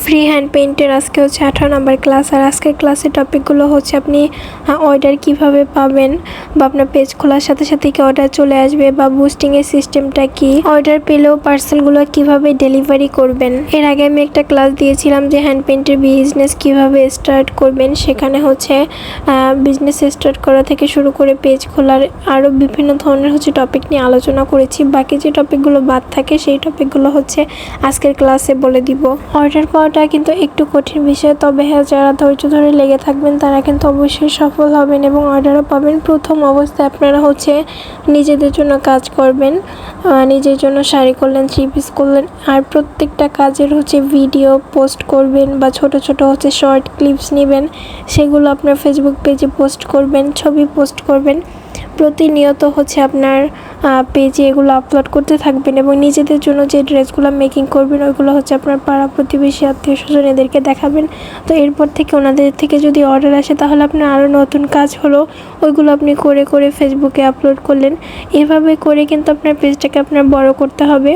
Free hand পেইন্টের আজকে হচ্ছে 18 নম্বর class. আর আজকের ক্লাসের টপিকগুলো হচ্ছে আপনি অর্ডার কিভাবে পাবেন, বা আপনার পেজ খোলার সাথে সাথে কি অর্ডার চলে আসবে, বা বুস্টিংয়ের সিস্টেমটা কি, অর্ডার পেলেও পার্সেলগুলো কিভাবে ডেলিভারি করবেন। এর আগে আমি একটা ক্লাস দিয়েছিলাম যে হ্যান্ড পেইন্টের বিজনেস কিভাবে স্টার্ট করবেন। সেখানে হচ্ছে বিজনেস স্টার্ট করা থেকে শুরু করে পেজ খোলার আরও বিভিন্ন ধরনের হচ্ছে টপিক নিয়ে আলোচনা করেছি। বাকি যে টপিকগুলো বাদ থাকে সেই টপিকগুলো হচ্ছে আজকের ক্লাসে বলে দিব। অর্ডার পাওয়াটা কিন্তু একটু কঠিন বিষয়, তবে হ্যাঁ, যারা ধৈর্য ধরে লেগে থাকবেন তারা কিন্তু অবশ্যই সফল হবেন এবং অর্ডারও পাবেন। প্রথম অবস্থায় আপনারা হচ্ছে নিজেদের জন্য কাজ করবেন, নিজের জন্য শাড়ি করলেন, 3 পিস করলেন, আর প্রত্যেকটা কাজের হচ্ছে ভিডিও পোস্ট করবেন, বা ছোট ছোট হচ্ছে শর্ট ক্লিপস নেবেন, সেগুলো আপনার ফেসবুক পেজে পোস্ট করবেন, ছবি পোস্ট করবেন। প্রতিনিয়ত হচ্ছে আপনার পেজে এগুলো আপলোড করতে থাকবেন এবং নিজেদের জন্য যে ড্রেসগুলো মেকিং করবেন ওইগুলো হচ্ছে আপনার পাড়া প্রতিবেশী, আত্মীয় স্বজন এদেরকে দেখাবেন। তো এরপর থেকে ওনাদের থেকে যদি অর্ডার আসে তাহলে আপনার আরও নতুন কাজ হলো, ওইগুলো আপনি করে করে ফেসবুকে আপলোড করলেন। এভাবে করে কিন্তু আপনার পেজটাকে আপনার বড় করতে হবে।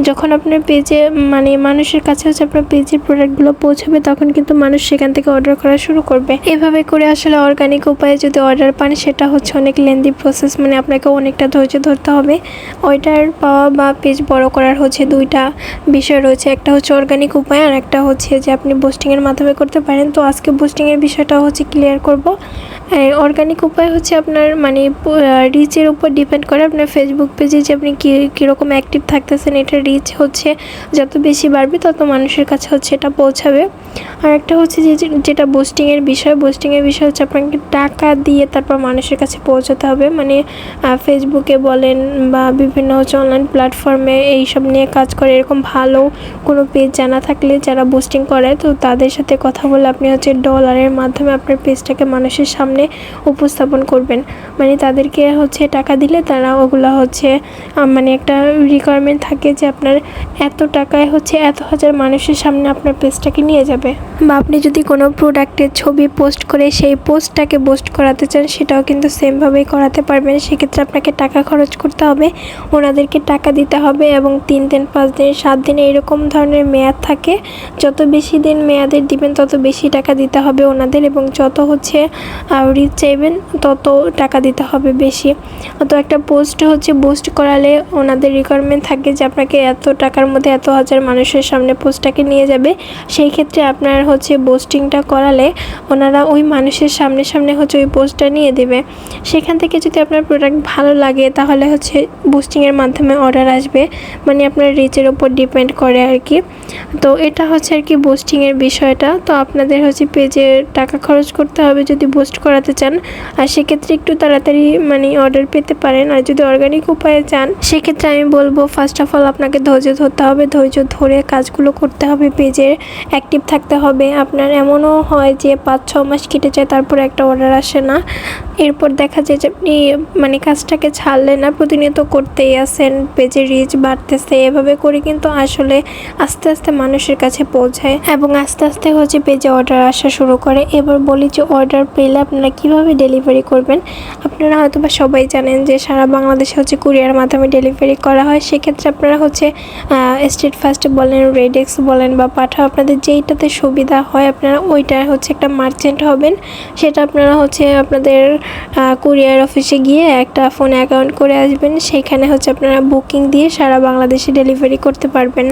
যখন আপনার পেজে মানুষের কাছে হচ্ছে আপনার পেজের প্রোডাক্টগুলো পৌঁছাবে, তখন কিন্তু মানুষ সেখান থেকে অর্ডার করা শুরু করবে। এভাবে করে আসলে অর্গানিক উপায়ে যদি অর্ডার পান, সেটা হচ্ছে অনেক লেন্দি প্রসেস, আপনাকে অনেকটা ধৈর্য ধরতে হবে। অর্ডার পাওয়া বা পেজ বড় করার হচ্ছে 2টা বিষয় রয়েছে, একটা হচ্ছে অর্গানিক উপায় আর একটা হচ্ছে যে আপনি বুস্টিংয়ের মাধ্যমে করতে পারেন। তো আজকে বুস্টিংয়ের বিষয়টা হচ্ছে ক্লিয়ার করব। অর্গানিক উপায় হচ্ছে আপনার রিচের উপর ডিপেন্ড করে। আপনার ফেসবুক পেজে যে আপনি কীরকম অ্যাক্টিভ থাকতেছেন, এটা রিচ হচ্ছে যত বেশি বাড়বে তত মানুষের কাছে হচ্ছে এটা পৌঁছাবে। আর একটা হচ্ছে যেটা বুস্টিংয়ের বিষয় হচ্ছে আপনাকে টাকা দিয়ে তারপর মানুষের কাছে পৌঁছাতে হবে। ফেসবুকে বলেন বা বিভিন্ন হচ্ছে অনলাইন প্ল্যাটফর্মে এইসব নিয়ে কাজ করে এরকম ভালো কোনো পেজ জানা থাকলে যারা বুস্টিং করে, তো তাদের সাথে কথা বলে আপনি হচ্ছে ডলারের মাধ্যমে আপনার পেজটাকে মানুষের সামনে উপস্থাপন করবেন। তাদেরকে হচ্ছে টাকা দিলে তারা ওগুলো হচ্ছে একটা রিকোয়ারমেন্ট থাকে যে আপনার এত টাকায় হচ্ছে এত হাজার মানুষের সামনে আপনার পেজটাকে নিয়ে যাবে। বা আপনি যদি কোনো প্রোডাক্টের ছবি পোস্ট করে সেই পোস্টটাকে বুস্ট করাতে চান, সেটাও কিন্তু সেমভাবেই করাতে পারবেন। সেক্ষেত্রে আপনাকে টাকা খরচ করতে হবে, ওনাদেরকে টাকা দিতে হবে এবং 3 দিন 5 দিন 7 দিন এরকম ধরনের মেয়াদ থাকে। যত বেশি দিন মেয়াদের দিবেন তত বেশি টাকা দিতে হবে ওনাদের, এবং যত হচ্ছে রিচ চাইবেন তত টাকা দিতে হবে বেশি। তো একটা পোস্ট হচ্ছে বুস্ট করালে ওনাদের রিকোয়ারমেন্ট থাকে যে আপনাকে এত টাকার মধ্যে এত হাজার মানুষের সামনে পোস্টটাকে নিয়ে যাবে। সেই ক্ষেত্রে আপনার হচ্ছে বুস্টিংটা করালে ওনারা ওই মানুষের সামনে সামনে হচ্ছে ওই পোস্টটা নিয়ে দেবে। সেখান থেকে যদি আপনার প্রোডাক্ট ভালো লাগে তাহলে হচ্ছে বুস্টিংয়ের মাধ্যমে অর্ডার আসবে, আপনার রিচের ওপর ডিপেন্ড করে আর কি। তো এটা হচ্ছে আর কি বুস্টিংয়ের বিষয়টা। তো আপনাদের হচ্ছে পেজে টাকা খরচ করতে হবে যদি বুস্ট করাতে চান, আর সেক্ষেত্রে একটু তাড়াতাড়ি অর্ডার পেতে পারেন। আর যদি অর্গানিক উপায়ে চান সেক্ষেত্রে আমি বলবো ফার্স্ট অফ অল আপনাকে ধৈর্য ধরতে হবে, ধৈর্য ধরে কাজগুলো করতে হবে, পেজে অ্যাক্টিভ থাকতে হবে। আপনার এমনও হয় যে 5-6 মাস কেটে যায় তারপরে একটা অর্ডার আসে না, এরপর দেখা যায় যে আপনি কাজটাকে ছাড়লেন না, প্রতিনিয়ত করতেই আসেন, পেজে রিচ বাড়তেছে। এভাবে করে কিন্তু আসলে আস্তে আস্তে মানুষের কাছে পৌঁছায় এবং আস্তে আস্তে হচ্ছে পেজে অর্ডার আসা শুরু করে। এবার বলি যে অর্ডার পেলে আপনারা কিভাবে ডেলিভারি করবেন। আপনারা হয়তো বা সবাই জানেন যে সারা বাংলাদেশে হচ্ছে কুরিয়ার মাধ্যমে ডেলিভারি করা হয়। সেক্ষেত্রে আপনারা হচ্ছে স্ট্রিট ফাস্ট বলেন, রেডেক্স বলেন বা পাঠাও, আপনাদের যেইটাতে সুবিধা হয় আপনারা ওইটা হচ্ছে একটা মার্চেন্ট হবেন। সেটা আপনারা হচ্ছে আপনাদের কুরিয়ার অফিসে গিয়ে একটা ফোনে অ্যাকাউন্ট করে আসবেন, সেইখানে হচ্ছে আপনারা বুকিং দিয়ে সারা বাংলাদেশে ডেলিভারি করতে পারবেন।